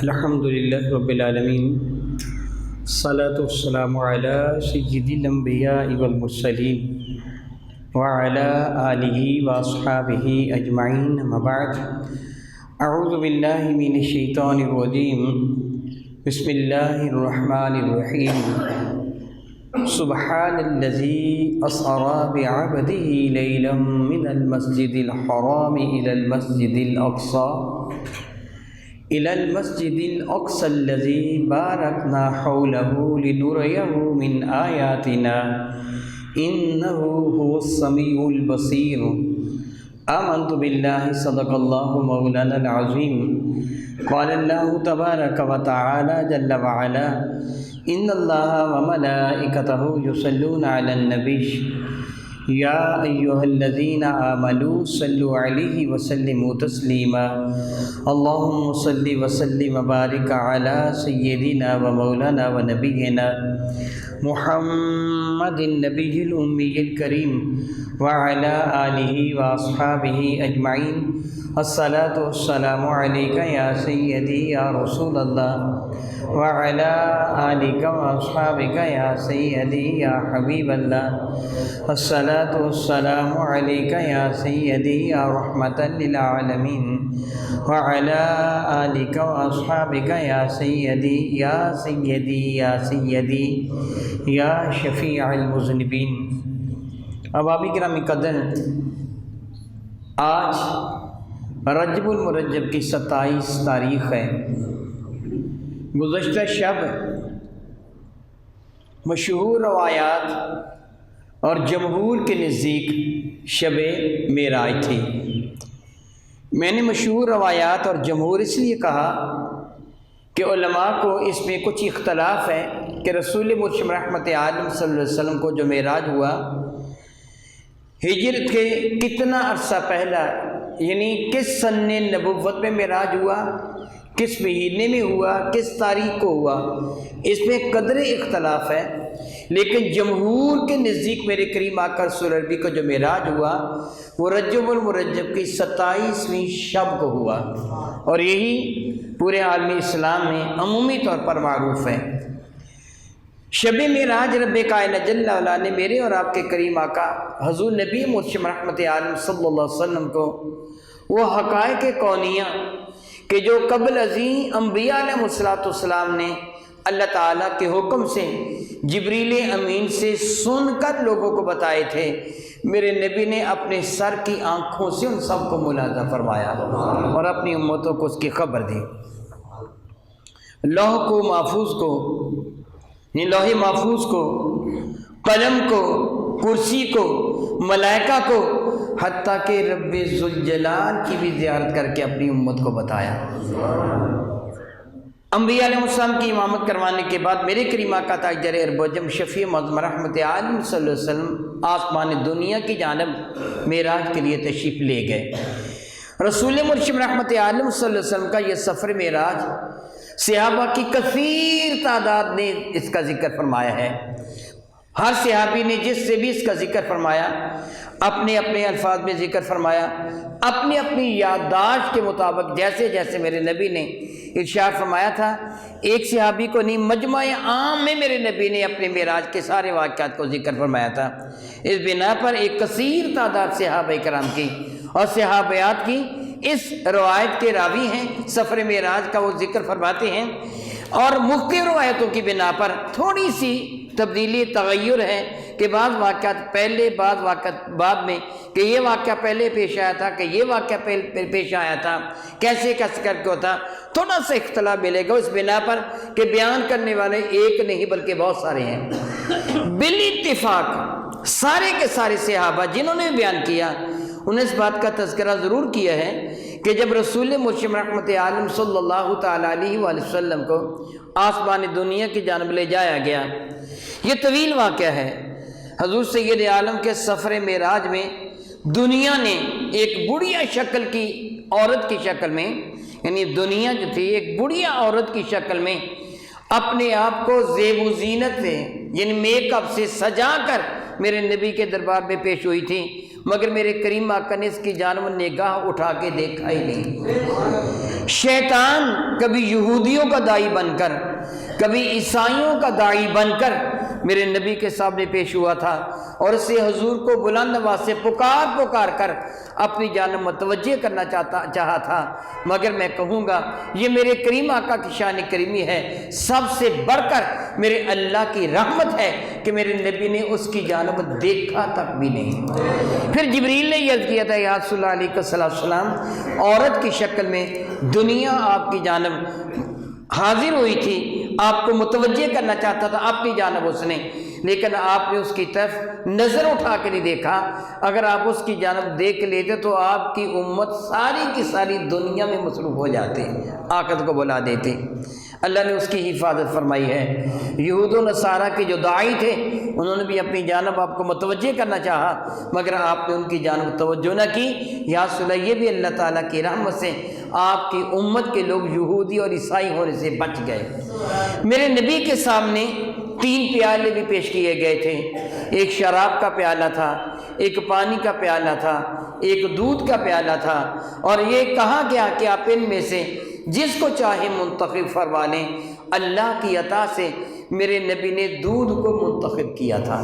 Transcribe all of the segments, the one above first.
الحمدللہ رب العالمین، الصلاۃ والسلام علی سید الانبیاء والمرسلین وعلی آلہ واصحابہ اجمعین، اما بعد، اعوذ باللہ من الشیطان الرجیم، بسم اللہ الرحمن الرحیم۔ سبحان الذی اسری بعبدہ لیلا من المسجد الحرام الی المسجد الأقصى الذي باركنا حوله لنريه من آياتنا إنه هو السميع البصير۔ آمنت بالله صدق الله مولانا العظيم۔ قال الله تبارك وتعالى جل وعلا: إن الله وملائكته يصلون على النبي يا أيها الذين آمنوا صلوا عليه وسلموا تسليما۔ اللهم صل وسلم وبارك على سيدنا ومولانا ونبينا محمد النبي الأمي الكريم وعلى آله وأصحابه أجمعين۔ الصلاة والسلام عليك يا سيدي يا رسول الله وعلى آلك وأصحابك يا سيدي يا حبيب الله۔ الصلاة والسلام عليك يا سيدي يا رحمة للعالمين وعلى آلك وأصحابك يا سيدي يا سيدي يا سيدي يا شفيع المذنبين۔ احبابی گرامی قدر، آج رجب المرجب کی 27 تاریخ ہے۔ گزشتہ شب مشہور روایات اور جمہور کے نزدیک شب معراج تھی۔ میں نے مشہور روایات اور جمہور اس لیے کہا کہ علماء کو اس میں کچھ اختلاف ہے کہ رسول مرشد رحمت عالم صلی اللہ علیہ وسلم کو جو معراج ہوا، ہجرت کے کتنا عرصہ پہلا، یعنی کس سن نبوت میں معراج ہوا، کس مہینے میں ہوا، کس تاریخ کو ہوا، اس میں قدر اختلاف ہے۔ لیکن جمہور کے نزدیک میرے کریم آقا رسول عربی کو جو معراج ہوا وہ رجب المرجب کی 27ویں شب کو ہوا، اور یہی پورے عالم اسلام میں عمومی طور پر معروف ہے۔ شب معراج رب کائنات جل وعلا نے میرے اور آپ کے کریم آقا حضور نبی مرشد رحمت عالم صلی اللہ علیہ وسلم کو وہ حقائق کونیہ کہ جو قبل ازیں انبیاء علیہ السلام نے اللہ تعالیٰ کے حکم سے جبریل امین سے سن کر لوگوں کو بتائے تھے، میرے نبی نے اپنے سر کی آنکھوں سے ان سب کو ملاحظہ فرمایا اور اپنی امتوں کو اس کی خبر دی۔ لوح کو محفوظ کو، لوح محفوظ کو، قلم کو، کرسی کو، ملائکہ کو، حتیٰ کہ رب ذوالجلال کی بھی زیارت کر کے اپنی امت کو بتایا۔ انبیاء علیہ السلام کی امامت کروانے کے بعد میرے کریم آقا تاجدار ارب و عجم شفیع معظم رحمت عالم صلی اللہ علیہ وسلم آسمان دنیا کی جانب معراج کے لیے تشریف لے گئے۔ رسول مرشد رحمت عالم صلی اللہ علیہ وسلم کا یہ سفر معراج صحابہ کی کثیر تعداد نے اس کا ذکر فرمایا ہے۔ ہر صحابی نے جس سے بھی اس کا ذکر فرمایا اپنے اپنے الفاظ میں ذکر فرمایا، اپنی اپنی یادداشت کے مطابق، جیسے جیسے میرے نبی نے ارشاد فرمایا تھا۔ ایک صحابی کو نہیں، مجمع عام میں میرے نبی نے اپنے معراج کے سارے واقعات کو ذکر فرمایا تھا۔ اس بنا پر ایک کثیر تعداد صحابہ کرام کی اور صحابیات کی اس روایت کے راوی ہیں، سفر معراج کا وہ ذکر فرماتے ہیں، اور مختلف روایتوں کی بنا پر تھوڑی سی تبدیلی تغیر ہے کہ بعض واقعات پہلے، بعض واقعات بعد میں، کہ یہ واقعہ پہلے پیش آیا تھا، کہ یہ واقعہ پہلے پیش آیا تھا، کیسے کر کے ہوتا، تھوڑا سا اختلاف ملے گا اس بنا پر کہ بیان کرنے والے ایک نہیں بلکہ بہت سارے ہیں۔ بالاتفاق سارے کے سارے صحابہ جنہوں نے بیان کیا انہیں اس بات کا تذکرہ ضرور کیا ہے کہ جب رسول مرشد رحمت عالم صلی اللہ تعالیٰ علیہ وآلہ وسلم کو آسمان دنیا کی جانب لے جایا گیا، یہ طویل واقعہ ہے۔ حضور سید عالم کے سفر معراج میں دنیا نے ایک بڑھیا شکل کی عورت کی شکل میں، یعنی دنیا جو تھی ایک بڑھیا عورت کی شکل میں اپنے آپ کو زیب و زینت سے، یعنی میک اپ سے سجا کر میرے نبی کے دربار میں پیش ہوئی تھی۔ مگر میرے کریم آقا نے اس کی جانب نگاہ اٹھا کے دیکھا ہی نہیں۔ شیطان کبھی یہودیوں کا داعی بن کر، کبھی عیسائیوں کا داعی بن کر میرے نبی کے سامنے پیش ہوا تھا اور اسے حضور کو بلند آواز سے پکار کر اپنی جانب متوجہ کرنا چاہا تھا، مگر میں کہوں گا یہ میرے کریم آقا کی شان کریمی ہے، سب سے بڑھ کر میرے اللہ کی رحمت ہے کہ میرے نبی نے اس کی جانب دیکھا تک بھی نہیں۔ پھر جبریل نے عرض کیا تھا یا رسول اللہ علیہ السلام، عورت کی شکل میں دنیا آپ کی جانب حاضر ہوئی تھی، آپ کو متوجہ کرنا چاہتا تھا اپنی جانب اس نے، لیکن آپ نے اس کی طرف نظر اٹھا کے نہیں دیکھا۔ اگر آپ اس کی جانب دیکھ لیتے تو آپ کی امت ساری کی ساری دنیا میں مصروف ہو جاتے، آخرت کو بلا دیتے۔ اللہ نے اس کی حفاظت فرمائی ہے۔ یہود و نصارہ کے جو داعی تھے انہوں نے بھی اپنی جانب آپ کو متوجہ کرنا چاہا، مگر آپ نے ان کی جانب توجہ نہ کی۔ یا صلی یہ بھی اللہ تعالیٰ کی رحمت سے آپ کی امت کے لوگ یہودی اور عیسائی ہونے سے بچ گئے۔ میرے نبی کے سامنے 3 پیالے بھی پیش کیے گئے تھے، ایک شراب کا پیالہ تھا، ایک پانی کا پیالہ تھا، ایک دودھ کا پیالہ تھا، اور یہ کہا گیا کہ آپ ان میں سے جس کو چاہے منتخب فرما لیں۔ اللہ کی عطا سے میرے نبی نے دودھ کو منتخب کیا تھا،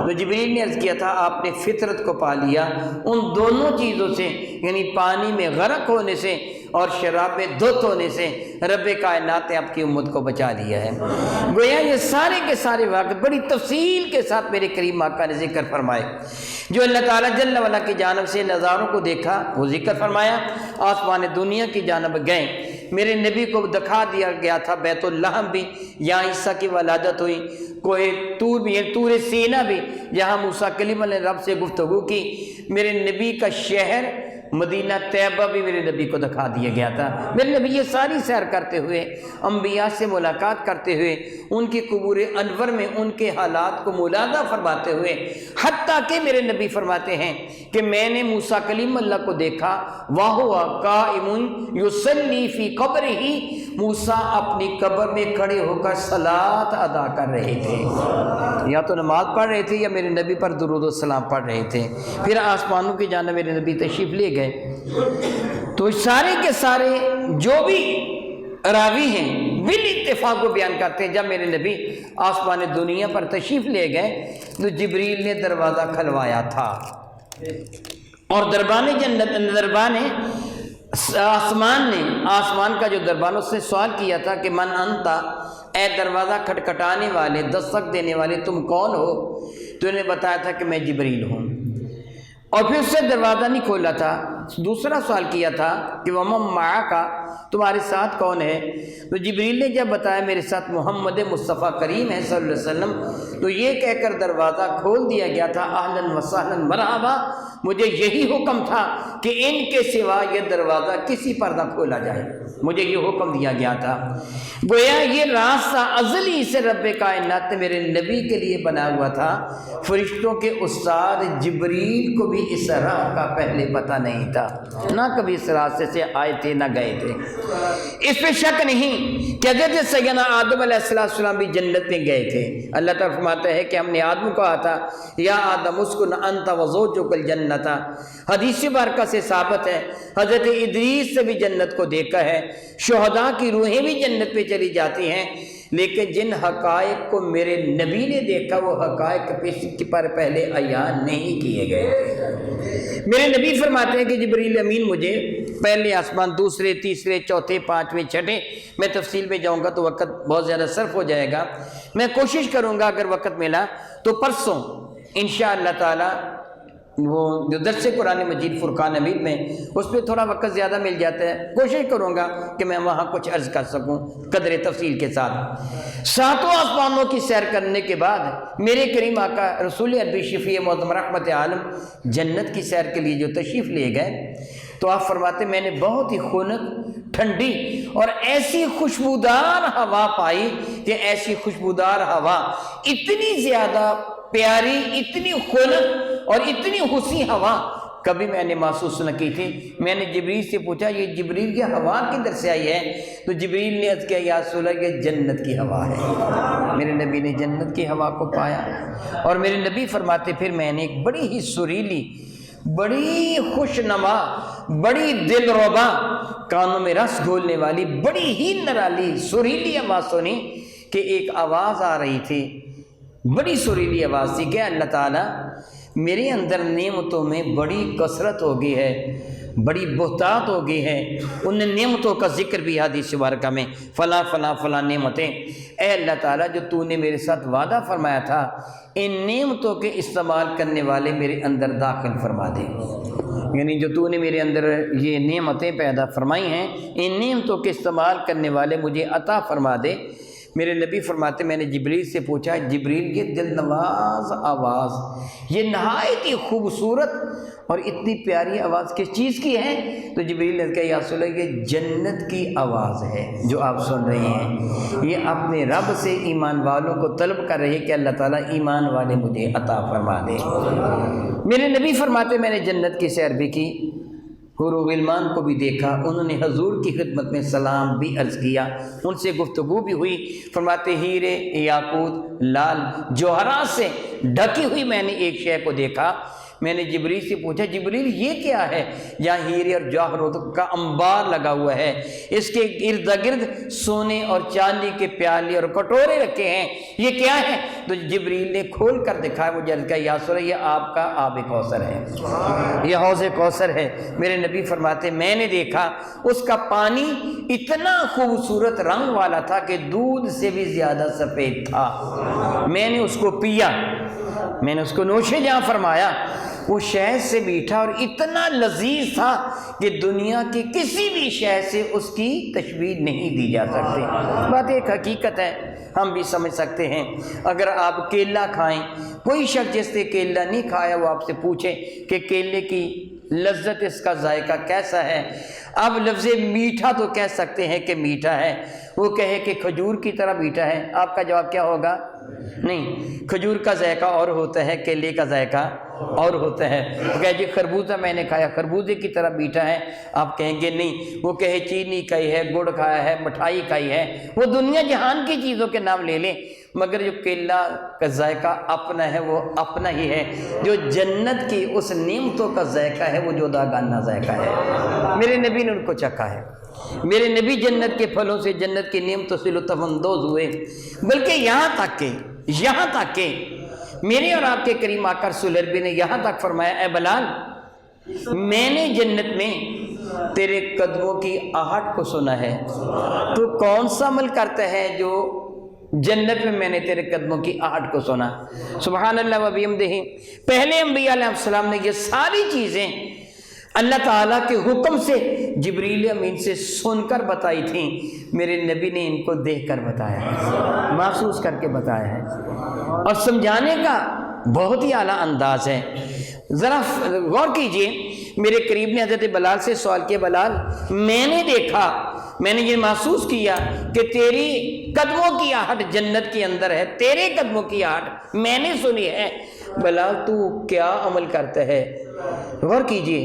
تو جبریل نے عرض کیا تھا آپ نے فطرت کو پا لیا ان دونوں چیزوں سے، یعنی پانی میں غرق ہونے سے اور شراب میں دھت ہونے سے رب کائنات نے آپ کی امت کو بچا لیا ہے۔ گویا یہ سارے کے سارے واقعات بڑی تفصیل کے ساتھ میرے کریم آقا نے ذکر فرمائے۔ جو اللہ تعالیٰ جل وعلا کی جانب سے نظاروں کو دیکھا وہ ذکر فرمایا، آسمان دنیا کی جانب گئے، میرے نبی کو دکھا دیا گیا تھا بیت اللحم بھی، یہاں عیسیٰ کی ولادت ہوئی، کوئی طور بھی، طور سینا بھی جہاں موسیٰ کلیم نے رب سے گفتگو کی، میرے نبی کا شہر مدینہ طیبہ بھی میرے نبی کو دکھا دیا گیا تھا۔ میرے نبی یہ ساری سیر کرتے ہوئے، انبیاء سے ملاقات کرتے ہوئے، ان کی قبور انور میں ان کے حالات کو ملاحظہ فرماتے ہوئے، حتیٰ کہ میرے نبی فرماتے ہیں کہ میں نے موسیٰ کلیم اللہ کو دیکھا، وَهُوَ قَائِمٌ يُصَلِّي فِي قَبْرِهِ، موسیٰ اپنی قبر میں کھڑے ہو کر صلاۃ ادا کر رہے تھے، یا تو نماز پڑھ رہے تھے یا میرے نبی پر درود و سلام پڑھ رہے تھے۔ پھر آسمانوں کی جانب میرے نبی تشریف لے گئے۔ تو سارے کے سارے جو بھی راوی ہیں بال اتفاق کو بیان کرتے ہیں جب میرے نبی آسمان دنیا پر تشریف لے گئے تو جبریل نے دروازہ کھلوایا تھا، اور آسمان کا جو دربان اس نے سوال کیا تھا کہ من انتا، اے دروازہ کھٹکھٹانے والے، دستک دینے والے، تم کون ہو؟ تو انہیں بتایا تھا کہ میں جبریل ہوں، اور پھر اس سے دروازہ نہیں کھولا تھا۔ دوسرا سوال کیا تھا کہ وَمَن مَعَكَ، تمہارے ساتھ کون ہے؟ تو جبریل نے جب بتایا میرے ساتھ محمد مصطفیٰ کریم ہے صلی اللہ علیہ وسلم، تو یہ کہہ کر دروازہ کھول دیا گیا تھا، اہلاً وسہلاً مرحبا۔ مجھے یہی حکم تھا کہ ان کے سوا یہ دروازہ کسی پر نہ کھولا جائے، مجھے یہ حکم دیا گیا تھا۔ گویا یہ راستہ ازلی سے رب کائنات نے میرے نبی کے لیے بنا ہوا تھا۔ فرشتوں کے استاد جبریل کو بھی اس راہ کا پہلے پتہ نہیں تھا، نہ کبھی اس راستے سے آئے تھے نہ گئے تھے۔ اس پہ شک نہیں کہ حضرت سیدنا آدم علیہ السلام بھی جنت میں گئے تھے۔ اللہ تعالیٰ فرماتا ہے کہ ہم نے آدم کو کہا تھا یا آدم اسکن انت وزوجک الجنت، حدیث بارکہ سے ثابت ہے۔ حضرت ادریس سے بھی جنت کو دیکھا ہے، شہداء کی روحیں بھی جنت پہ چلی جاتی ہیں، لیکن جن حقائق کو میرے نبی نے دیکھا وہ حقائق پر پہلے عیان نہیں کیے گئے تھے۔ میرے نبی فرماتے ہیں کہ جبریل امین مجھے پہلے آسمان، دوسرے، تیسرے، چوتھے، پانچویں، چھٹے، میں تفصیل میں جاؤں گا تو وقت بہت زیادہ صرف ہو جائے گا، میں کوشش کروں گا اگر وقت ملا تو پرسوں انشاءاللہ تعالی وہ جو درس قرآن مجید فرقان حمید میں اس پہ تھوڑا وقت زیادہ مل جاتا ہے، کوشش کروں گا کہ میں وہاں کچھ عرض کر سکوں قدر تفصیل کے ساتھ۔ ساتوں آسمانوں کی سیر کرنے کے بعد میرے کریم آقا رسول عربی شفیع معظم رحمت عالم جنت کی سیر کے لیے جو تشریف لے گئے تو آپ فرماتے میں نے بہت ہی خنک، ٹھنڈی اور ایسی خوشبودار ہوا پائی کہ ایسی خوشبودار ہوا، اتنی زیادہ پیاری، اتنی خنک اور اتنی حسین ہوا کبھی میں نے محسوس نہ کی تھی۔ میں نے جبریل سے پوچھا یہ جبریل یہ ہوا کدھر سے آئی ہے؟ تو جبریل نے عرض کیا یا رسول اللہ یہ جنت کی ہوا ہے۔ میرے نبی نے جنت کی ہوا کو پایا، اور میرے نبی فرماتے پھر میں نے ایک بڑی ہی سریلی بڑی خوش نما، بڑی دل ربا، کانوں میں رس گھولنے والی بڑی ہی نرالی سریلی آواز سنی کہ ایک آواز آ رہی تھی، بڑی سریلی آواز تھی کہ اللہ تعالیٰ میرے اندر نعمتوں میں بڑی کثرت ہو گئی ہے، بڑی بہتات ہو گئی ہے۔ ان نعمتوں کا ذکر بھی حدیث مبارکہ میں، فلاں فلاں فلاں نعمتیں، اے اللہ تعالیٰ جو تو نے میرے ساتھ وعدہ فرمایا تھا ان نعمتوں کے استعمال کرنے والے میرے اندر داخل فرما دے، یعنی جو تو نے میرے اندر یہ نعمتیں پیدا فرمائی ہیں ان نعمتوں کے استعمال کرنے والے مجھے عطا فرما دے۔ میرے نبی فرماتے میں نے جبریل سے پوچھا، جبریل یہ دل نواز آواز، یہ نہایت ہی خوبصورت اور اتنی پیاری آواز کس چیز کی ہے؟ تو جبریل نے کہا یا رسول اللہ یہ جنت کی آواز ہے جو آپ سن رہے ہیں، یہ اپنے رب سے ایمان والوں کو طلب کر رہے کہ اللہ تعالیٰ ایمان والے مجھے عطا فرما دے۔ میرے نبی فرماتے میں نے جنت کی سیر بھی کی، حور و غلمان کو بھی دیکھا، انہوں نے حضور کی خدمت میں سلام بھی عرض کیا، ان سے گفتگو بھی ہوئی۔ فرماتے ہیرے، یاقوت، لال، جوہرات سے ڈھکی ہوئی میں نے ایک شے کو دیکھا۔ میں نے جبریل سے پوچھا جبریل یہ کیا ہے؟ جہاں ہیرے اور جواہرات کا انبار لگا ہوا ہے، اس کے ارد گرد سونے اور چاندی کے پیالے اور کٹورے رکھے ہیں، یہ کیا ہے؟ تو جبریل نے کھول کر دکھایا، مجھے عرض کیا یا رسول اللہ یہ آپ کا آب کوثر ہے، یہ حوض کوثر ہے۔ میرے نبی فرماتے میں نے دیکھا اس کا پانی اتنا خوبصورت رنگ والا تھا کہ دودھ سے بھی زیادہ سفید تھا۔ میں نے اس کو پیا، میں نے اس کو نوش جہاں فرمایا، وہ شہد سے میٹھا اور اتنا لذیذ تھا کہ دنیا کی کسی بھی شے سے اس کی تشبیہ نہیں دی جا سکتی۔ بات ایک حقیقت ہے، ہم بھی سمجھ سکتے ہیں۔ اگر آپ کیلا کھائیں، کوئی شخص جس نے کیلا نہیں کھایا وہ آپ سے پوچھے کہ کیلے کی لذت، اس کا ذائقہ کیسا ہے، اب لفظ میٹھا تو کہہ سکتے ہیں کہ میٹھا ہے، وہ کہے کہ کھجور کی طرح میٹھا ہے، آپ کا جواب کیا ہوگا؟ نہیں، کھجور کا ذائقہ اور ہوتا ہے، کیلے کا ذائقہ اور ہوتا ہے۔ وہ کہے جی خربوزہ میں نے کھایا، خربوزے کی طرح میٹھا ہے، آپ کہیں گے نہیں۔ وہ کہے چینی کھائی ہے، گڑ کھایا ہے، مٹھائی کھائی ہے، وہ دنیا جہان کی چیزوں کے نام لے لیں، مگر جو کیلا کا ذائقہ اپنا ہے وہ اپنا ہی ہے۔ جو جنت کی اس نعمتوں کا ذائقہ ہے وہ جداگانہ ذائقہ ہے۔ میرے نبی نے ان کو چکھا ہے، میرے نبی جنت کے پھلوں سے، جنت کی نعمتوں سے لطف اندوز ہوئے، بلکہ یہاں تک کہ میرے اور آپ کے کریم آقا رسول اللہ نے یہاں تک فرمایا اے بلال میں نے جنت میں تیرے قدموں کی آہٹ کو سنا ہے، تو کون سا عمل کرتا ہے جو جنت میں نے تیرے قدموں کی آہٹ کو سنا؟ سبحان اللہ و بحمدہ۔ پہلے انبیاء علیہ السلام نے یہ ساری چیزیں اللہ تعالیٰ کے حکم سے جبریل امین سے سن کر بتائی تھیں، میرے نبی نے ان کو دیکھ کر بتایا ہے، محسوس کر کے بتایا ہے، اور سمجھانے کا بہت ہی اعلیٰ انداز ہے۔ ذرا غور کیجئے، میرے قریب نے حضرت بلال سے سوال کیا، بلال میں نے دیکھا، میں نے یہ محسوس کیا کہ تیری قدموں کی آہٹ جنت کے اندر ہے، تیرے قدموں کی آہٹ میں نے سنی ہے، بلال تو کیا عمل کرتا ہے؟ غور کیجئے،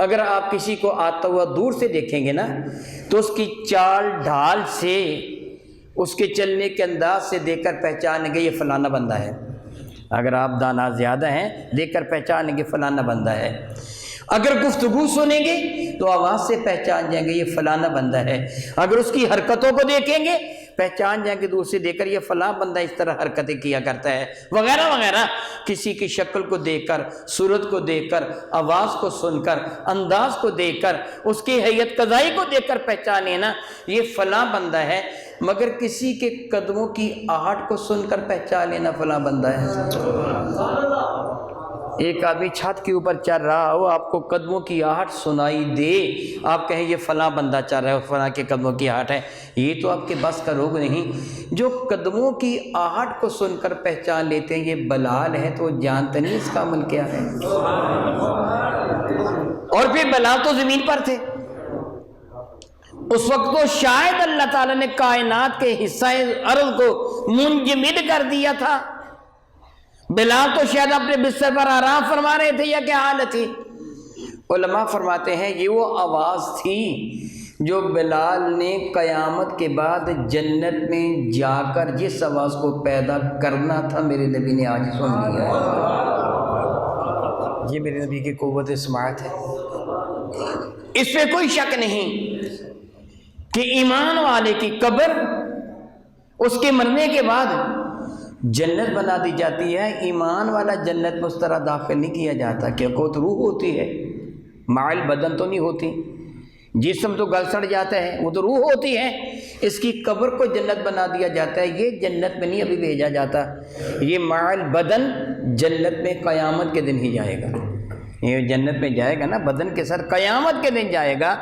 اگر آپ کسی کو آتا ہوا دور سے دیکھیں گے نا تو اس کی چال ڈھال سے، اس کے چلنے کے انداز سے دیکھ کر پہچانیں گے یہ فلانا بندہ ہے۔ اگر آپ دانا زیادہ ہیں دیکھ کر پہچانیں گے فلانا بندہ ہے۔ اگر گفتگو سنیں گے تو آواز سے پہچان جائیں گے یہ فلانا بندہ ہے۔ اگر اس کی حرکتوں کو دیکھیں گے پہچان جائیں گے دور سے دیکھ کر یہ فلاں بندہ اس طرح حرکتیں کیا کرتا ہے، وغیرہ وغیرہ۔ کسی کی شکل کو دیکھ کر، صورت کو دیکھ کر، آواز کو سن کر، انداز کو دیکھ کر، اس کی حیت قضائی کو دیکھ کر پہچانے نا یہ فلاں بندہ ہے، مگر کسی کے قدموں کی آہٹ کو سن کر پہچان لینا فلاں بندہ ہے۔ ایک آدمی چھت کے اوپر چل رہا ہو، آپ کو قدموں کی آہٹ سنائی دے، آپ کہیں یہ فلاں بندہ چل رہا ہے، فلاں کے قدموں کی آہٹ ہے، یہ تو آپ کے بس کا روگ نہیں۔ جو قدموں کی آہٹ کو سن کر پہچان لیتے ہیں یہ بلال ہے، تو جانتے نہیں اس کا عمل کیا ہے۔ اور پھر بلال تو زمین پر تھے اس وقت، تو شاید اللہ تعالیٰ نے کائنات کے حصہ ارض کو منجمد کر دیا تھا، بلال تو شاید اپنے بستر پر آرام فرما رہے تھے، یا کیا حالت تھی؟ علماء فرماتے ہیں یہ وہ آواز تھی جو بلال نے قیامت کے بعد جنت میں جا کر جس آواز کو پیدا کرنا تھا میرے نبی نے آج سن لیا ہے۔ یہ میرے نبی کی قوت سماعت ہے، اس پہ کوئی شک نہیں کہ ایمان والے کی قبر اس کے مرنے کے بعد جنت بنا دی جاتی ہے۔ ایمان والا جنت میں اس طرح داخل نہیں کیا جاتا کہ وہ تو روح ہوتی ہے، مائل بدن تو نہیں ہوتی، جسم تو گل سڑ جاتا ہے، وہ تو روح ہوتی ہے۔ اس کی قبر کو جنت بنا دیا جاتا ہے، یہ جنت میں نہیں ابھی بھیجا جاتا، یہ مائل بدن جنت میں قیامت کے دن ہی جائے گا، یہ جنت میں جائے گا نا بدن کے ساتھ، قیامت کے دن جائے گا۔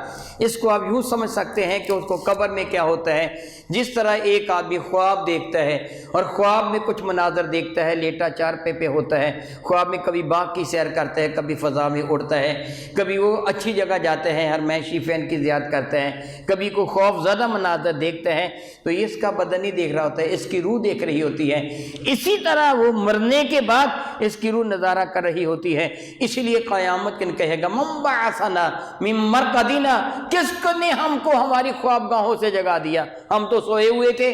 اس کو آپ یوں سمجھ سکتے ہیں کہ اس کو قبر میں کیا ہوتا ہے، جس طرح ایک آدمی خواب دیکھتا ہے اور خواب میں کچھ مناظر دیکھتا ہے، لیٹا چارپے پہ ہوتا ہے، خواب میں کبھی باغ کی سیر کرتا ہے، کبھی فضا میں اڑتا ہے، کبھی وہ اچھی جگہ جاتے ہیں، ہرمیشی فین کی زیارت کرتے ہیں، کبھی کوئی خوف زدہ مناظر دیکھتا ہے، تو یہ اس کا بدن نہیں دیکھ رہا ہوتا ہے، اس کی روح دیکھ رہی ہوتی ہے۔ اسی طرح وہ مرنے کے بعد اس کی روح نظارہ کر رہی ہوتی ہے۔ اسی لیے قیامت کن کہے گا من بعثنا من مرقدنا، کس نے ہم کو ہماری خوابگاہوں سے جگا دیا، ہم تو سوئے ہوئے تھے۔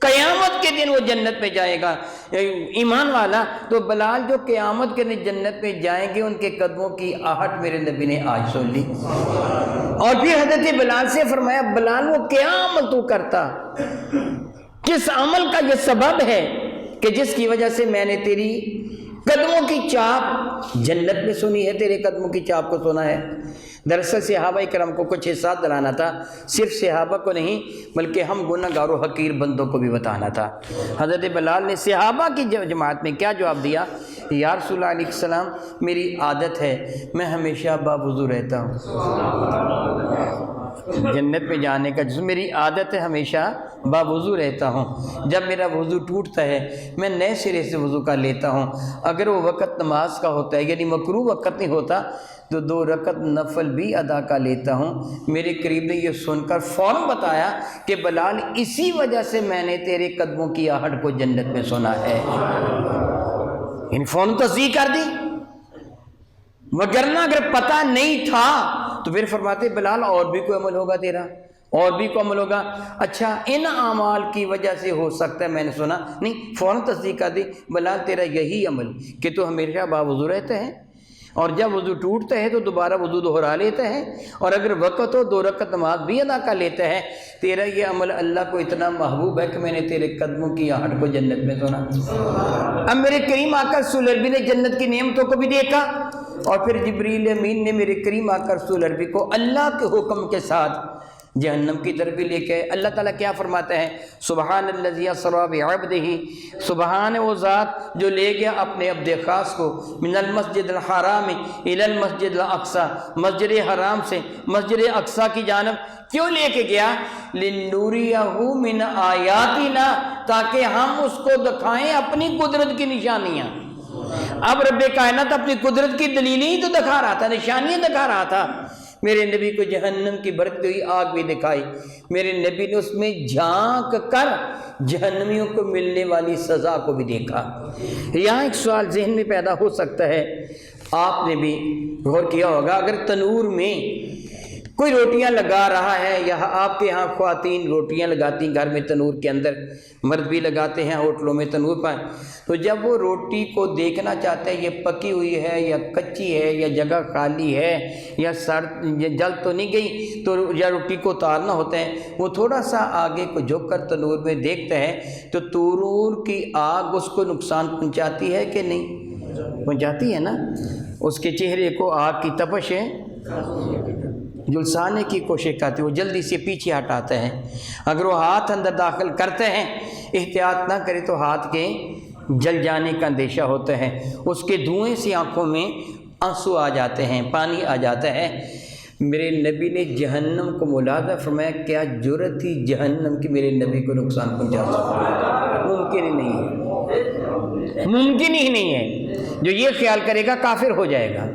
قیامت کے دن وہ جنت میں جائے گا ایمان والا۔ تو بلال جو قیامت کے دن جنت میں جائیں گے، ان کے قدموں کی آہٹ میرے نبی نے آج سن لی۔ اور پھر حضرت بلال سے فرمایا بلال وہ کیا عمل تو کرتا، کس عمل کا یہ سبب ہے کہ جس کی وجہ سے میں نے تیری قدموں کی چاپ جنت میں سنی ہے، تیرے قدموں کی چاپ کو سنا ہے۔ دراصل صحابہ کرام کو کچھ احساس دلانا تھا، صرف صحابہ کو نہیں بلکہ ہم گناہ گار و حقیر بندوں کو بھی بتانا تھا۔ حضرت بلال نے صحابہ کی جماعت میں کیا جواب دیا؟ یا رسول اللہ علیہ السلام، میری عادت ہے میں ہمیشہ باوضو رہتا ہوں، جنت میں جانے کا جس میری عادت ہے ہمیشہ باوضو رہتا ہوں، جب میرا وضو ٹوٹتا ہے میں نئے سرے سے وضو کر لیتا ہوں، اگر وہ وقت نماز کا ہوتا ہے یعنی مکروہ وقت نہیں ہوتا تو 2 رکعت نفل بھی ادا کر لیتا ہوں۔ میرے قریب نے یہ سن کر فوراً بتایا کہ بلال اسی وجہ سے میں نے تیرے قدموں کی آہٹ کو جنت میں سنا ہے، یعنی فوراً تصدیق کر دی، وگرنہ اگر پتہ نہیں تھا تو پھر فرماتے بلال اور بھی کوئی عمل ہوگا تیرا، اور بھی کوئی عمل ہوگا، اچھا ان اعمال کی وجہ سے ہو سکتا ہے میں نے سنا نہیں، فوراً تصدیق کر دی بلال تیرا یہی عمل کہ تو ہمیشہ باوضو رہتا ہے اور جب وضو ٹوٹتا ہے تو دوبارہ وضو دہرا لیتا ہے، اور اگر وقت ہو 2 رکعت نماز بھی ادا کر لیتا ہے، تیرا یہ عمل اللہ کو اتنا محبوب ہے کہ میں نے تیرے قدموں کی آہٹ کو جنت میں سنا۔ اب میرے کریم آقا رسول عربی نے جنت کی نعمتوں کو بھی دیکھا، اور پھر جبریل امین نے میرے کریم آقا رسول عربی کو اللہ کے حکم کے ساتھ جہنم کی طرف بھی لے کے۔ اللہ تعالیٰ کیا فرماتا ہے؟ سبحان الذی اسری بعبدہ، سبحان وہ ذات جو لے گیا اپنے عبد خاص کو من المسجد الحرام الی المسجد الاقصی، مسجد حرام سے مسجد اقصی کی جانب۔ کیوں لے کے گیا؟ لنوریہ من آیاتنا، تاکہ ہم اس کو دکھائیں اپنی قدرت کی نشانیاں۔ اب رب کائنات اپنی قدرت کی دلیلیں ہی تو دکھا رہا تھا، نشانیاں دکھا رہا تھا۔ میرے نبی کو جہنم کی بھڑکتی ہوئی آگ بھی دکھائی، میرے نبی نے اس میں جھانک کر جہنمیوں کو ملنے والی سزا کو بھی دیکھا۔ یہاں ایک سوال ذہن میں پیدا ہو سکتا ہے، آپ نے بھی غور کیا ہوگا، اگر تنور میں کوئی روٹیاں لگا رہا ہے، یا آپ کے ہاں خواتین روٹیاں لگاتی ہیں گھر میں تنور کے اندر، مرد بھی لگاتے ہیں ہوٹلوں میں تنور پر، تو جب وہ روٹی کو دیکھنا چاہتے ہیں یہ پکی ہوئی ہے یا کچی ہے یا جگہ خالی ہے یا جل تو نہیں گئی، تو یا روٹی کو اتارنا ہوتا ہے، وہ تھوڑا سا آگے کو جھک کر تنور میں دیکھتا ہے تو تنور کی آگ اس کو نقصان پہنچاتی ہے کہ نہیں؟ پہنچاتی ہے نا۔ اس کے چہرے کو آگ کی تپش ہے جلسانے کی کوشش کرتے، وہ جلدی سے پیچھے ہٹاتا ہے۔ اگر وہ ہاتھ اندر داخل کرتے ہیں، احتیاط نہ کرے تو ہاتھ کے جل جانے کا اندیشہ ہوتا ہے، اس کے دھوئیں سے آنکھوں میں آنسو آ جاتے ہیں، پانی آ جاتا ہے۔ میرے نبی نے جہنم کو ملاحظہ فرمایا، کیا جرأت تھی جہنم کی میرے نبی کو نقصان پہنچا سکتی؟ ممکن ہی نہیں ہے، ممکن ہی نہیں ہے۔ جو یہ خیال کرے گا کافر ہو جائے گا۔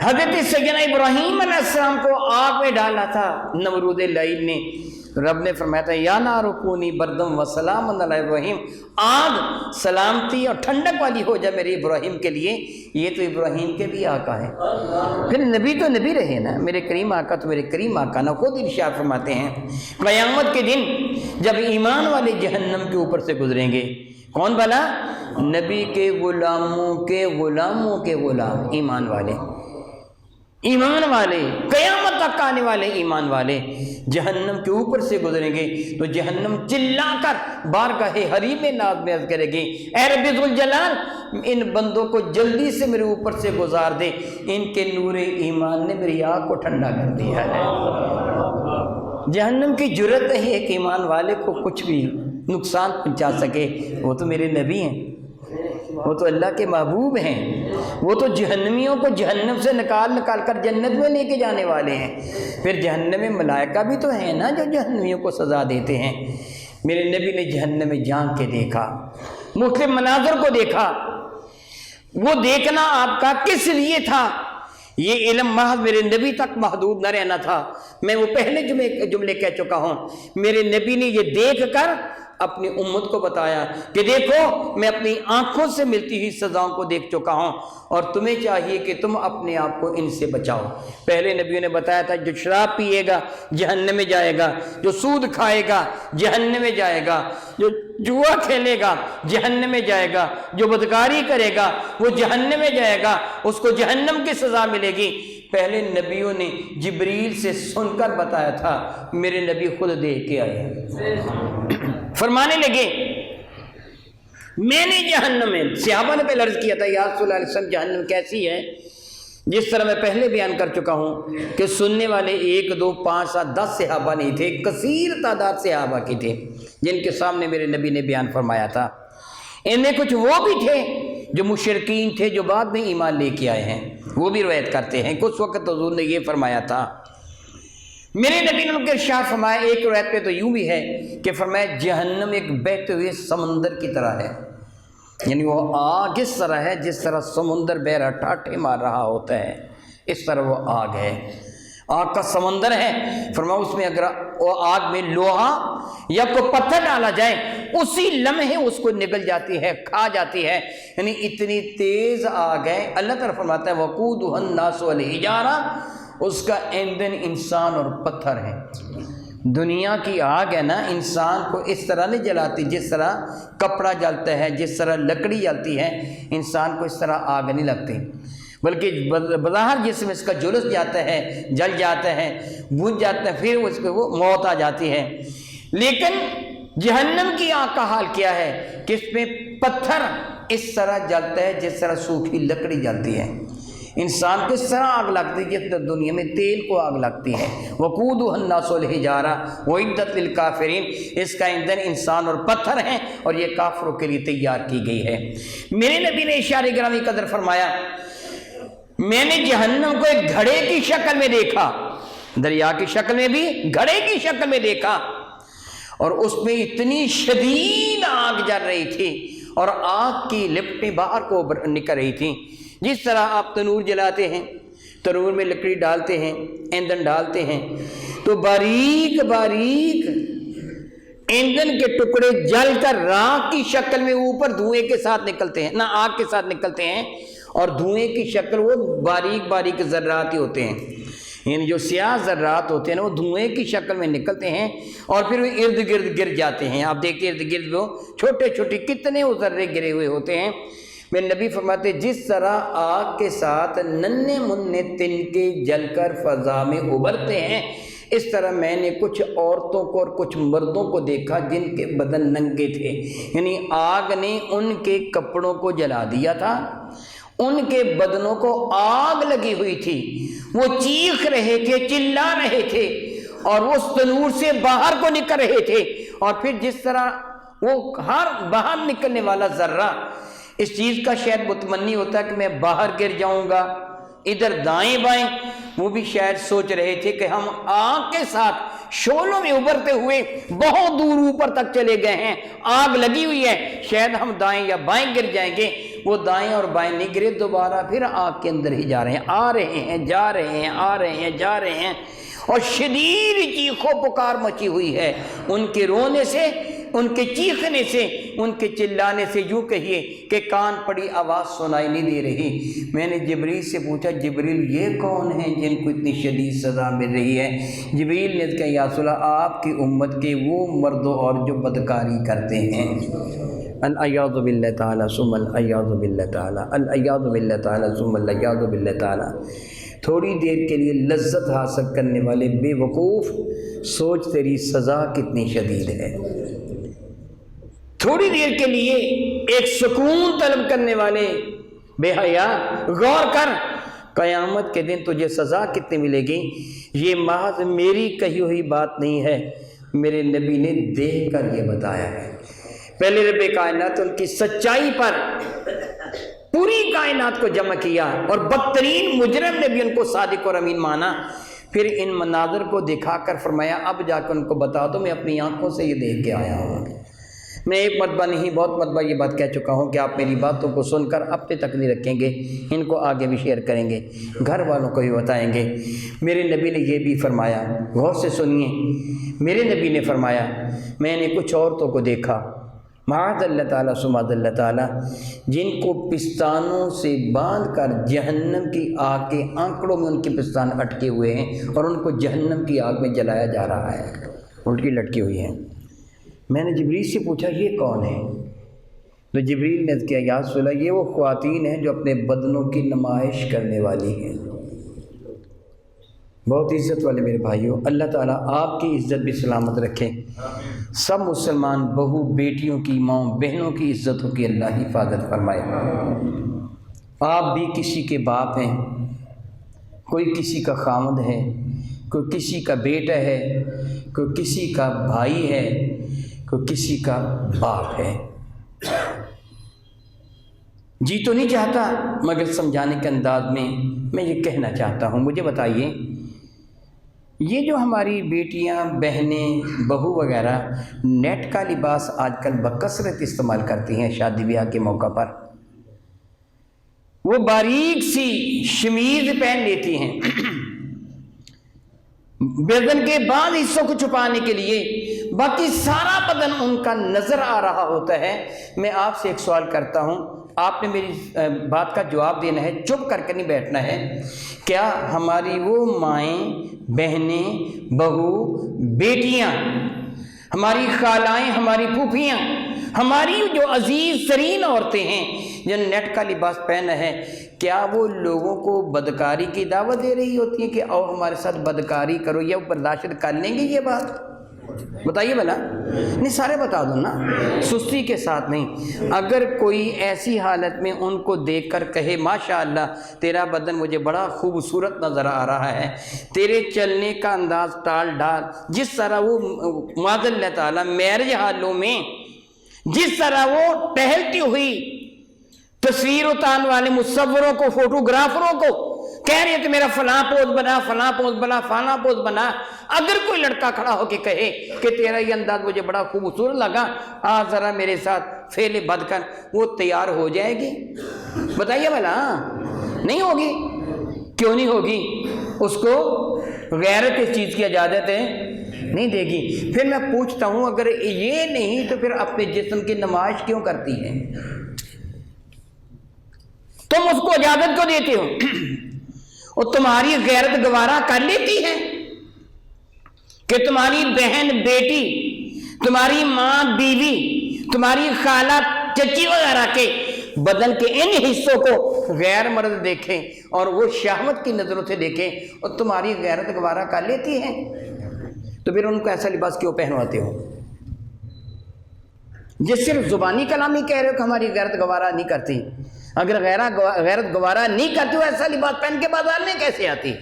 حضرت سیدنا ابراہیم علیہ السلام کو آگ میں ڈالا تھا نمرود لعین نے، رب نے فرمایا تھا یا نار کونی بردم و سلام علی ابراہیم، آگ سلامتی اور ٹھنڈک والی ہو جائے میرے ابراہیم کے لیے۔ یہ تو ابراہیم کے بھی آقا ہے، پھر نبی تو نبی رہے نا، میرے کریم آقا تو میرے کریم آقا نا۔ خود ارشاد فرماتے ہیں قیامت کے دن جب ایمان والے جہنم کے اوپر سے گزریں گے، کون بھلا؟ نبی کے غلاموں کے غلاموں کے غلام، ایمان والے، ایمان والے، قیامت تک آنے والے ایمان والے جہنم کے اوپر سے گزریں گے تو جہنم چلا کر بارگاہ حریم ناز میں عرض کرے گی، اے رب ذوالجلال ان بندوں کو جلدی سے میرے اوپر سے گزار دے، ان کے نور ایمان نے میری آنکھ کو ٹھنڈا کر دیا ہے۔ جہنم کی جرت نہیں ہے کہ ایمان والے کو کچھ بھی نقصان پہنچا سکے، وہ تو میرے نبی ہیں، وہ تو اللہ کے محبوب ہیں، وہ تو جہنمیوں کو جہنم سے نکال کر جنت میں لے کے جانے والے ہیں۔ پھر جہنم میں ملائکہ بھی تو ہیں نا جو جہنمیوں کو سزا دیتے ہیں۔ میرے نبی نے جہنم میں جان کے دیکھا، مختلف مناظر کو دیکھا۔ وہ دیکھنا آپ کا کس لیے تھا؟ یہ علم محض میرے نبی تک محدود نہ رہنا تھا۔ میں وہ پہلے جملے کہہ چکا ہوں، میرے نبی نے یہ دیکھ کر اپنی امت کو بتایا کہ دیکھو میں اپنی آنکھوں سے ملتی ہوئی سزاؤں کو دیکھ چکا ہوں، اور تمہیں چاہیے کہ تم اپنے آپ کو ان سے بچاؤ۔ پہلے نبیوں نے بتایا تھا جو شراب پیے گا جہنم میں جائے گا، جو سود کھائے گا جہنم میں جائے گا، جو جوا کھیلے گا جہنم میں جائے گا، جو بدکاری کرے گا وہ جہنم میں جائے گا، اس کو جہنم کی سزا ملے گی۔ پہلے نبیوں نے جبریل سے سن کر بتایا تھا، میرے نبی خود دیکھ کے آئے، فرمانے لگے میں نے جہنم میں، صحابہ نے پہلے عرض کیا تھا یا رسول اللہ علیہ وسلم جہنم کیسی ہے؟ جس طرح میں پہلے بیان کر چکا ہوں کہ سننے والے 1 2 5 7 10 صحابہ نہیں تھے، کثیر تعداد صحابہ کی تھے جن کے سامنے میرے نبی نے بیان فرمایا تھا۔ ان میں کچھ وہ بھی تھے جو مشرکین تھے جو بعد میں ایمان لے کے آئے ہیں، وہ بھی روایت کرتے ہیں کہ اس وقت حضور نے یہ فرمایا تھا۔ میرے نبی نے ان کے ارشاد فرمایا، ایک روایت پہ تو یوں بھی ہے کہ فرمایا جہنم ایک بہتے ہوئے سمندر کی طرح ہے، یعنی وہ آگ اس طرح ہے جس طرح سمندر بہ رہا ٹھاٹھے مار رہا ہوتا ہے، اس طرح وہ آگ ہے، آگ کا سمندر ہے۔ فرمایا اس میں اگر وہ آگ میں لوہا یا کوئی پتھر ڈالا جائے اسی لمحے اس کو نگل جاتی ہے، کھا جاتی ہے، یعنی اتنی تیز آگ ہے۔ اللہ تعالیٰ فرماتا ہے وقودھا الناس والحجارہ، اس کا ایندھن انسان اور پتھر ہے۔ دنیا کی آگ ہے نا، انسان کو اس طرح نہیں جلاتی جس طرح کپڑا جلتا ہے، جس طرح لکڑی جلتی ہے، انسان کو اس طرح آگ نہیں لگتی، بلکہ بظاہر جسم اس کا جلس جاتا ہے، جل جاتا ہے، بجھ جاتا ہے، پھر اس پہ وہ موت آ جاتی ہے۔ لیکن جہنم کی آگ کا حال کیا ہے کہ اس میں پتھر اس طرح جلتا ہے جس طرح سوکھی لکڑی جلتی ہے۔ انسان کو اس طرح آگ لگتی ہے جس طرح دنیا میں تیل کو آگ لگتی ہے۔ وقودھا الناس والحجارہ اعدت للکافرین، اس کا ایندھن انسان اور پتھر ہیں اور یہ کافروں کے لیے تیار کی گئی ہے۔ میرے نبی نے اشارے گرامی قدر فرمایا، میں نے جہنم کو ایک گھڑے کی شکل میں دیکھا، دریا کی شکل میں بھی گھڑے کی شکل میں دیکھا، اور اس میں اتنی شدید آگ جل رہی تھی اور آگ کی لپٹیں باہر کو نکل رہی تھیں۔ جس طرح آپ تنور جلاتے ہیں، تنور میں لکڑی ڈالتے ہیں، ایندھن ڈالتے ہیں تو باریک باریک ایندھن کے ٹکڑے جل کر راکھ کی شکل میں اوپر دھوئیں کے ساتھ نکلتے ہیں، نہ آگ کے ساتھ نکلتے ہیں، اور دھوئیں کی شکل وہ باریک باریک ذرات ہی ہوتے ہیں، یعنی جو سیاہ ذرات ہوتے ہیں نا وہ دھوئیں کی شکل میں نکلتے ہیں اور پھر وہ ارد گرد گر جاتے ہیں۔ آپ دیکھتے ارد گرد وہ چھوٹے چھوٹے کتنے وہ ذرے گرے ہوئے ہوتے ہیں۔ میرے نبی فرماتے جس طرح آگ کے ساتھ ننھے منھے تنکے جل کر فضا میں ابھرتے ہیں، اس طرح میں نے کچھ عورتوں کو اور کچھ مردوں کو دیکھا جن کے بدن ننگے تھے، یعنی آگ نے ان کے کپڑوں کو جلا دیا تھا، ان کے بدنوں کو آگ لگی ہوئی تھی، وہ چیخ رہے تھے، چلا رہے تھے اور وہ اس تنور سے باہر کو نکل رہے تھے، اور پھر جس طرح وہ ہر باہر نکلنے والا ذرہ اس چیز کا شاید متمنی ہوتا ہے کہ میں باہر گر جاؤں گا، ادھر دائیں بائیں، وہ بھی شاید سوچ رہے تھے کہ ہم آگ کے ساتھ شعلوں میں ابھرتے ہوئے بہت دور اوپر تک چلے گئے ہیں، آگ لگی ہوئی ہے، شاید ہم دائیں یا بائیں گر جائیں گے۔ وہ دائیں اور بائیں نہیں گرے، دوبارہ پھر آگ کے اندر ہی جا رہے ہیں، آ رہے ہیں، جا رہے ہیں، آ رہے ہیں، جا رہے ہیں، اور شدید چیخو پکار مچی ہوئی ہے۔ ان کے رونے سے ان کے چیخنے سے، ان کے چلانے سے یوں کہیے کہ کان پڑی آواز سنائی نہیں دے رہی۔ میں نے جبریل سے پوچھا جبریل یہ کون ہیں جن کو اتنی شدید سزا مل رہی ہے؟ جبریل نے کہا یا رسول اللہ آپ کی امت کے وہ مرد و عورت جو بدکاری کرتے ہیں، الیاذ باللہ تعالیٰ ثم الیاذ باللہ تعالیٰ، الیاذ باللہ تعالیٰ ثم الیاذ باللہ تعالیٰ۔ تھوڑی دیر کے لیے لذت حاصل کرنے والے بے وقوف، سوچ تیری سزا کتنی شدید ہے۔ تھوڑی دیر کے لیے ایک سکون طلب کرنے والے بے حیا، غور کر قیامت کے دن تجھے سزا کتنی ملے گی۔ یہ محض میری کہی ہوئی بات نہیں ہے، میرے نبی نے دیکھ کر یہ بتایا ہے۔ پہلے رب کائنات ان کی سچائی پر پوری کائنات کو جمع کیا اور بدترین مجرم نے بھی ان کو صادق اور امین مانا، پھر ان مناظر کو دکھا کر فرمایا اب جا کر ان کو بتا دو میں اپنی آنکھوں سے یہ دیکھ کے آیا ہوں۔ میں ایک مرتبہ نہیں بہت مرتبہ یہ بات کہہ چکا ہوں کہ آپ میری باتوں کو سن کر اپنے تک نہیں رکھیں گے، ان کو آگے بھی شیئر کریں گے، گھر والوں کو بھی بتائیں گے۔ میرے نبی نے یہ بھی فرمایا، غور سے سنیے، میرے نبی نے فرمایا میں نے کچھ عورتوں کو دیکھا، معاذ اللہ تعالیٰ سماد اللہ تعالیٰ، جن کو پستانوں سے باندھ کر جہنم کی آگ کے آنکڑوں میں ان کے پستان اٹکے ہوئے ہیں اور ان کو جہنم کی آگ میں جلایا جا رہا ہے، الٹی لٹکی ہوئی ہیں۔ میں نے جبریل سے پوچھا یہ کون ہے؟ تو جبریل نے کہا یا رسول اللہ یہ وہ خواتین ہیں جو اپنے بدنوں کی نمائش کرنے والی ہیں۔ بہت عزت والے میرے بھائیوں، اللہ تعالیٰ آپ کی عزت بھی سلامت رکھے، سب مسلمان بہو بیٹیوں کی، ماں بہنوں کی عزتوں کی اللہ حفاظت فرمائے۔ آپ بھی کسی کے باپ ہیں، کوئی کسی کا خامد ہے، کوئی کسی کا بیٹا ہے، کوئی کسی کا بھائی ہے، کوئی کسی کا باپ ہے۔ جی تو نہیں چاہتا مگر سمجھانے کے انداز میں یہ کہنا چاہتا ہوں۔ مجھے بتائیے یہ جو ہماری بیٹیاں، بہنیں، بہو وغیرہ نیٹ کا لباس آج کل بکثرت استعمال کرتی ہیں شادی بیاہ کے موقع پر، وہ باریک سی شمیز پہن لیتی ہیں بدن کے بعض حصوں کو چھپانے کے لیے، باقی سارا بدن ان کا نظر آ رہا ہوتا ہے۔ میں آپ سے ایک سوال کرتا ہوں، آپ نے میری بات کا جواب دینا ہے، چپ کر کے نہیں بیٹھنا ہے۔ کیا ہماری وہ مائیں، بہنیں، بہو، بیٹیاں، ہماری خالائیں، ہماری پھوپھیاں، ہماری جو عزیز ترین عورتیں ہیں جن نیٹ کا لباس پہنا ہے، کیا وہ لوگوں کو بدکاری کی دعوت دے رہی ہوتی ہیں کہ آؤ ہمارے ساتھ بدکاری کرو، یا وہ برداشت کر لیں گے؟ یہ بات بتائیے بھلا، نہیں سارے بتا دو نا، سستی کے ساتھ نہیں۔ اگر کوئی ایسی حالت میں ان کو دیکھ کر کہے ماشاءاللہ تیرا بدن مجھے بڑا خوبصورت نظر آ رہا ہے، تیرے چلنے کا انداز ٹال ڈال، جس طرح وہ معاذ اللہ تعالیٰ میرج حالوں میں جس طرح وہ ٹہلتی ہوئی تصویر اتارنے والے مصوروں کو، فوٹوگرافروں کو کہہ رہے ہیں کہ میرا فلاں پوز بنا، فلاں پوز بنا، فلاں پوز بنا، اگر کوئی لڑکا کھڑا ہو کے کہے کہ تیرا یہ انداز مجھے بڑا خوبصورت لگا، آ ذرا میرے ساتھ فعل بد کر، وہ تیار ہو جائے گی؟ بتائیے بھلا، نہیں ہوگی؟ کیوں نہیں ہوگی؟ اس کو غیرت اس چیز کی اجازت ہے نہیں دے گی۔ پھر میں پوچھتا ہوں اگر یہ نہیں تو پھر اپنے جسم کی نمائش کیوں کرتی ہے؟ تم اس کو اجازت کو دیتے ہو، اور تمہاری غیرت گوارا کر لیتی ہے کہ تمہاری بہن، بیٹی، تمہاری ماں، بیوی، تمہاری خالہ، چچی وغیرہ کے بدن کے ان حصوں کو غیر مرد دیکھیں اور وہ شہوت کی نظروں سے دیکھیں، اور تمہاری غیرت گوارا کر لیتی ہے؟ تو پھر ان کو ایسا لباس کیوں پہنواتے ہو؟ جس صرف زبانی کلامی کہہ رہے ہو کہ ہماری غیرت گوارا نہیں کرتی، اگر غیرت گوارا نہیں کرتی ہو ایسا لباس پہن کے بازار میں کیسے آتی؟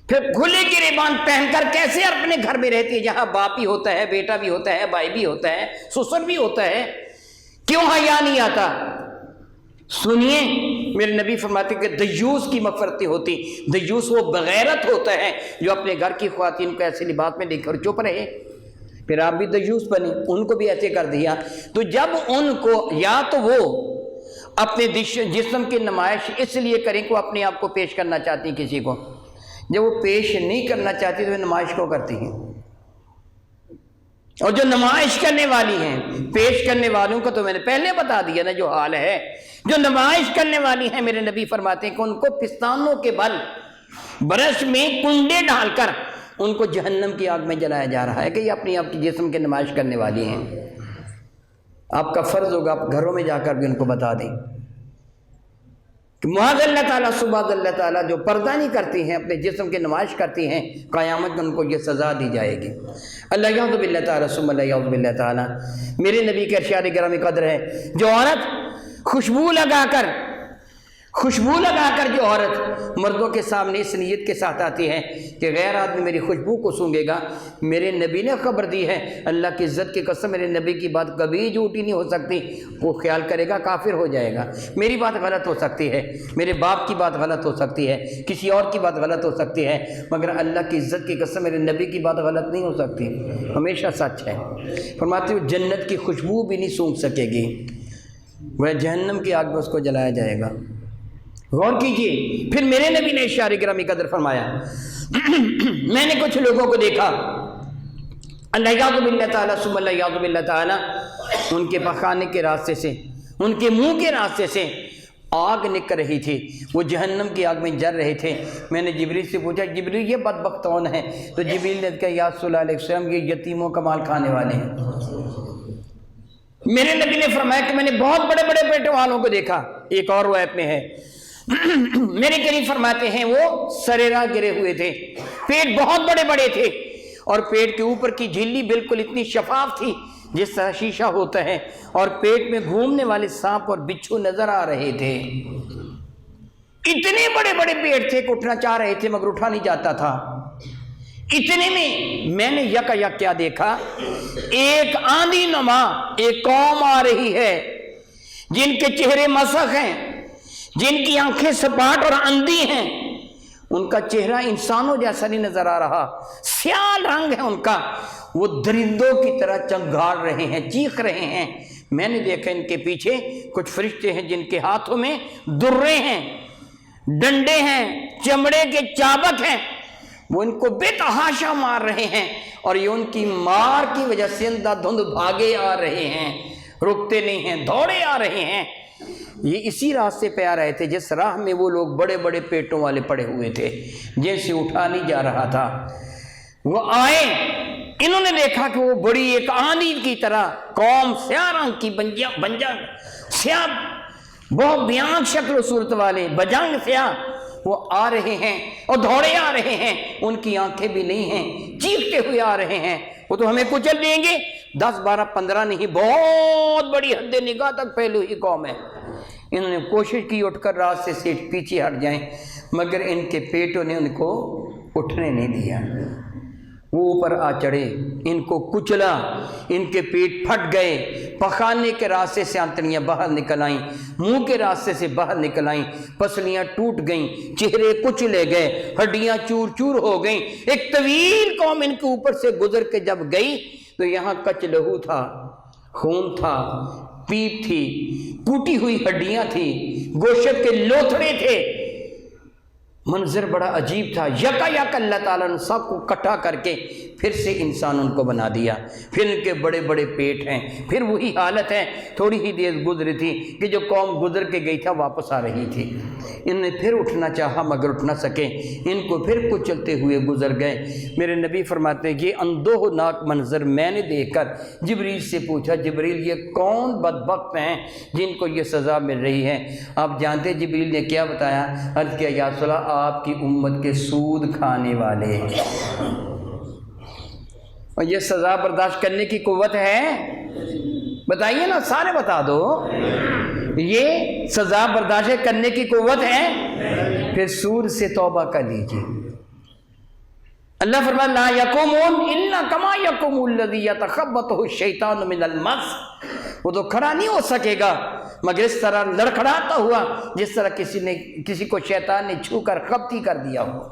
پھر کھلے گریبان پہن کر کیسے اپنے گھر میں رہتی ہے جہاں باپ بھی ہوتا ہے، بیٹا بھی ہوتا ہے، بھائی بھی ہوتا ہے، سسر بھی ہوتا ہے؟ کیوں حیا نہیں آتا؟ سنیے، میرے نبی فرماتے کہ دیوس کی مغفرت ہوتی، دیوس وہ بغیرت ہوتا ہے جو اپنے گھر کی خواتین کو ایسے لباس میں دیکھ کر چپ رہے۔ پھر آپ بھی دیوس بنے، ان کو بھی ایسے کر دیا۔ تو جب ان کو یا تو وہ اپنے جسم کی نمائش اس لیے کریں کہ وہ اپنے آپ کو پیش کرنا چاہتی ہیں کسی کو، جب وہ پیش نہیں کرنا چاہتی تو وہ نمائش کو کرتی ہیں؟ اور جو نمائش کرنے والی ہیں، پیش کرنے والوں کو تو میں نے پہلے بتا دیا نا جو حال ہے، جو نمائش کرنے والی ہیں میرے نبی فرماتے ہیں کہ ان کو پستانوں کے بل برش میں کنڈے ڈال کر ان کو جہنم کی آگ میں جلایا جا رہا ہے کہ یہ اپنی آپ کی جسم کی نمائش کرنے والی ہیں۔ آپ کا فرض ہوگا آپ گھروں میں جا کر بھی ان کو بتا دیں کہ معاذ اللہ تعالیٰ، سبحان اللہ تعالیٰ، جو پردہ نہیں کرتی ہیں، اپنے جسم کی نمائش کرتی ہیں، قیامت میں ان کو یہ سزا دی جائے گی۔ اللہ یعوذ باللہ تعالیٰ ثم اللہ یعوذ باللہ تعالیٰ۔ میرے نبی کے ارشاد گرامی قدر ہے، جو عورت خوشبو لگا کر جو عورت مردوں کے سامنے اس نیت کے ساتھ آتی ہے کہ غیر آدمی میری خوشبو کو سونگے گا، میرے نبی نے خبر دی ہے، اللہ کی عزت کی قسم میرے نبی کی بات کبھی جھوٹی نہیں ہو سکتی، وہ خیال کرے گا کافر ہو جائے گا۔ میری بات غلط ہو سکتی ہے، میرے باپ کی بات غلط ہو سکتی ہے، کسی اور کی بات غلط ہو سکتی ہے، مگر اللہ کی عزت کی قسم میرے نبی کی بات غلط نہیں ہو سکتی، ہمیشہ سچ ہے۔ فرماتے ہوئے جنت کی خوشبو بھی نہیں سونگ سکے گی، وہ جہنم کی آگ میں اس کو جلایا جائے گا۔ غور کیجئے، پھر میرے نبی نے ارشاد گرامی قدر فرمایا، میں نے کچھ لوگوں کو دیکھا، اللہ یعوذ باللہ تعالیٰ ثم اللہ یعوذ باللہ تعالیٰ، ان کے پخانے کے راستے سے، ان کے منہ کے راستے سے آگ نکل رہی تھی، وہ جہنم کی آگ میں جل رہے تھے۔ میں نے جبریل سے پوچھا، جبریل یہ بدبخت کون ہے؟ تو جبریل نے کہا، یا صلی اللہ علیہ وسلم، یہ یتیموں کا مال کھانے والے ہیں۔ میرے نبی نے فرمایا کہ میں نے بہت بڑے بڑے پیٹوں والوں کو دیکھا۔ ایک اور روایت میں ہے، میرے کریم فرماتے ہیں وہ سریرا گرے ہوئے تھے، پیٹ بہت بڑے بڑے تھے، اور پیٹ کے اوپر کی جھلی بالکل اتنی شفاف تھی جس طرح شیشہ ہوتا ہے، اور پیٹ میں گھومنے والے سانپ اور بچھو نظر آ رہے تھے۔ اتنے بڑے بڑے پیٹ تھے کہ اٹھنا چاہ رہے تھے مگر اٹھا نہیں جاتا تھا۔ اتنے میں نے یکا یک کیا دیکھا، ایک آندھی نما ایک قوم آ رہی ہے جن کے چہرے مسخ ہیں، جن کی آنکھیں سپاٹ اور اندھی ہیں، ان کا چہرہ انسانوں جیسا نہیں نظر آ رہا، سیاہ رنگ ہے ان کا، وہ درندوں کی طرح چنگھاڑ رہے ہیں، چیخ رہے ہیں۔ میں نے دیکھا ان کے پیچھے کچھ فرشتے ہیں جن کے ہاتھوں میں درے ہیں، ڈنڈے ہیں، چمڑے کے چابک ہیں، وہ ان کو بے تحاشا مار رہے ہیں، اور یہ ان کی مار کی وجہ سے اندھا دھند بھاگے آ رہے ہیں، رکتے نہیں ہیں، دوڑے آ رہے ہیں۔ یہ اسی راستے پہ آ رہے تھے جس راہ میں وہ لوگ بڑے بڑے پیٹوں والے پڑے ہوئے تھے جن سے اٹھا نہیں جا رہا تھا۔ وہ آئے، انہوں نے دیکھا کہ وہ بڑی ایک آندھی کی طرح قوم، سیاہ رنگ کی، بنجنگ سیاہ، بہت بیان شکل و صورت والے، بجنگ سیاہ، وہ آ رہے ہیں اور دوڑے آ رہے ہیں، ان کی آنکھیں بھی نہیں ہیں، چیختے ہوئے آ رہے ہیں۔ وہ تو ہمیں کچل دیں گے، 10 12 15 نہیں، بہت بڑی حد نگاہ تک پھیلی ہوئی قوم ہے۔ انہوں نے کوشش کی اٹھ کر راستے سے پیچھے ہٹ جائیں، مگر ان کے پیٹوں نے ان کو اٹھنے نہیں دیا۔ وہ اوپر آ چڑھے، ان کو کچلا، ان کے پیٹ پھٹ گئے، پخانے کے راستے سے آنتڑیاں باہر نکل آئیں، منہ کے راستے سے باہر نکل آئیں، پسلیاں ٹوٹ گئیں، چہرے کچلے گئے، ہڈیاں چور چور ہو گئیں۔ ایک طویل قوم ان کے اوپر سے گزر کے جب گئی تو یہاں کچ لہو تھا، خون تھا، پیپ تھی، ٹوٹی ہوئی ہڈیاں تھی، گوشت کے لوتھڑے تھے۔ منظر بڑا عجیب تھا۔ یکا یک اللہ تعالیٰ نے سب کو کٹھا کر کے پھر سے انسان ان کو بنا دیا، پھر ان کے بڑے بڑے پیٹ ہیں، پھر وہی حالت ہے۔ تھوڑی ہی دیر گزری تھی کہ جو قوم گزر کے گئی تھا واپس آ رہی تھی، ان نے پھر اٹھنا چاہا مگر اٹھ نہ سکے، ان کو پھر کچلتے ہوئے گزر گئے۔ میرے نبی فرماتے ہیں یہ اندوہناک منظر میں نے دیکھ کر جبریل سے پوچھا، جبریل یہ کون بدبخت ہیں جن کو یہ سزا مل رہی ہے؟ آپ جانتے جبریل نے کیا بتایا؟ عرض کیا، یا رسول اللہ آپ کی امت کے سود کھانے والے ہیں۔ اور یہ سزا برداشت کرنے کی قوت ہے؟ بتائیے نا، سارے بتا دو، یہ سزا برداشت کرنے کی قوت ہے؟ پھر سود سے توبہ کر لیجیے۔ اللہ فرمایا لا یقومون الا کما یقوم الذی یتخبطہ الشیطان من المس، وہ تو کھڑا نہیں ہو سکے گا مگر اس طرح لڑکھڑاتا ہوا جس طرح کسی کو شیطان نے چھو کر خبطی کر دیا ہو۔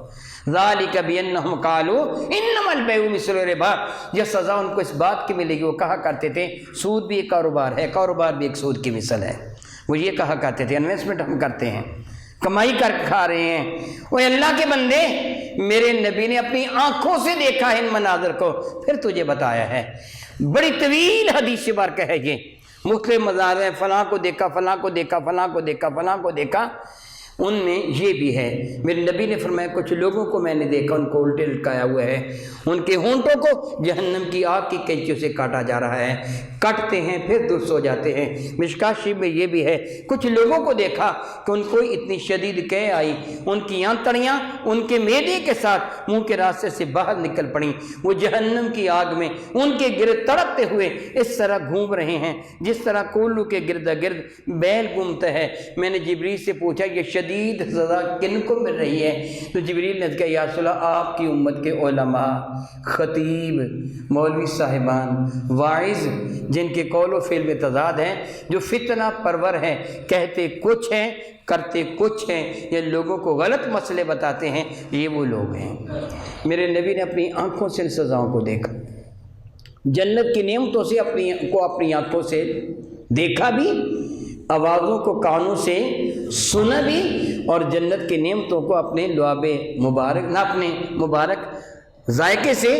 ذالک بانہم قالوا انما البیع مثل الربا، یہ سزا ان کو اس بات کی ملے گی، وہ کہا کرتے تھے سود بھی ایک کاروبار ہے، کاروبار بھی ایک سود کی مثل ہے۔ وہ یہ کہا کرتے تھے انویسٹمنٹ ہم کرتے ہیں، کمائی کر کھا رہے ہیں۔ وہ اللہ کے بندے، میرے نبی نے اپنی آنکھوں سے دیکھا ہے ان مناظر کو، پھر تجھے بتایا ہے۔ بڑی طویل حدیث بارکہ ہے یہ، مختلف مزار ہیں، فلاں کو دیکھا، فلاں کو دیکھا، فلاں کو دیکھا، فلاں کو دیکھا، ان میں یہ بھی ہے۔ میرے نبی نے فرمایا کچھ لوگوں کو میں نے دیکھا ان کو الٹے لٹکایا ہوا ہے، ان کے ہونٹوں کو جہنم کی آگ کی کینچیوں سے کاٹا جا رہا ہے، کٹتے ہیں پھر درست ہو جاتے ہیں۔ مشکوٰۃ شریف میں یہ بھی ہے، کچھ لوگوں کو دیکھا کہ ان کو اتنی شدید قے آئی، ان کی آنتڑیاں ان کے معدے کے ساتھ منہ کے راستے سے باہر نکل پڑیں، وہ جہنم کی آگ میں ان کے گرد تڑپتے ہوئے اس طرح گھوم رہے ہیں جس طرح کولو کے گرد گرد بیل گھومتا ہے۔ میں نے جبریل سے پوچھا یہ شدید سزا کن کو مل رہی ہے؟ تو جبریل نے کہا یا رسول اللہ آپ کی امت کے علماء، خطیب، مولوی صاحبان، واعظ، جن کے قول و فعل میں تضاد ہیں، جو فتنہ پرور ہیں، کہتے کچھ ہیں کرتے کچھ ہیں، یا لوگوں کو غلط مسئلے بتاتے ہیں، یہ وہ لوگ ہیں۔ میرے نبی نے اپنی آنکھوں سے ان سزاؤں کو دیکھا، جنت کی نعمتوں سے اپنی آنکھوں سے دیکھا بھی، آوازوں کو کانوں سے سنا بھی، اور جنت کی نعمتوں کو اپنے لعاب مبارک نہ اپنے مبارک ذائقے سے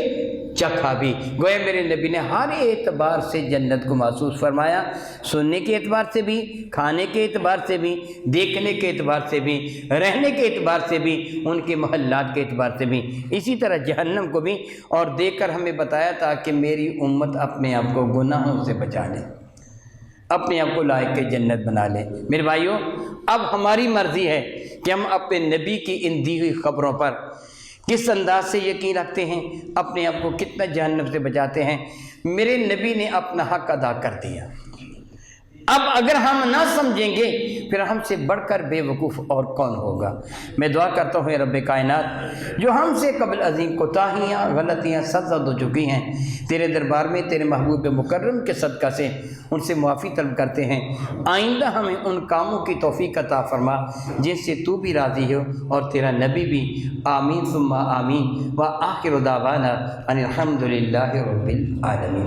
چکھا بھی۔ گویا میرے نبی نے ہر اعتبار سے جنت کو محسوس فرمایا، سننے کے اعتبار سے بھی، کھانے کے اعتبار سے بھی، دیکھنے کے اعتبار سے بھی، رہنے کے اعتبار سے بھی، ان کے محلات کے اعتبار سے بھی، اسی طرح جہنم کو بھی، اور دیکھ کر ہمیں بتایا تاکہ میری امت اپنے آپ کو گناہوں سے بچا لے، اپنے آپ کو لائق کے جنت بنا لے۔ میرے بھائیوں، اب ہماری مرضی ہے کہ ہم اپنے نبی کی ان دی ہوئی خبروں پر کس انداز سے یقین رکھتے ہیں، اپنے آپ کو کتنا جہنم سے بچاتے ہیں۔ میرے نبی نے اپنا حق ادا کر دیا، اب اگر ہم نہ سمجھیں گے پھر ہم سے بڑھ کر بے وقوف اور کون ہوگا۔ میں دعا کرتا ہوں اے رب کائنات، جو ہم سے قبل عظیم کوتاہیاں، غلطیاں سرزد ہو چکی ہیں، تیرے دربار میں تیرے محبوب مکرم کے صدقہ سے ان سے معافی طلب کرتے ہیں۔ آئندہ ہمیں ان کاموں کی توفیق عطا فرما جن سے تو بھی راضی ہو اور تیرا نبی بھی۔ آمین ثم آمین، وآخر دعوانا ان الحمد للہ رب العالمین۔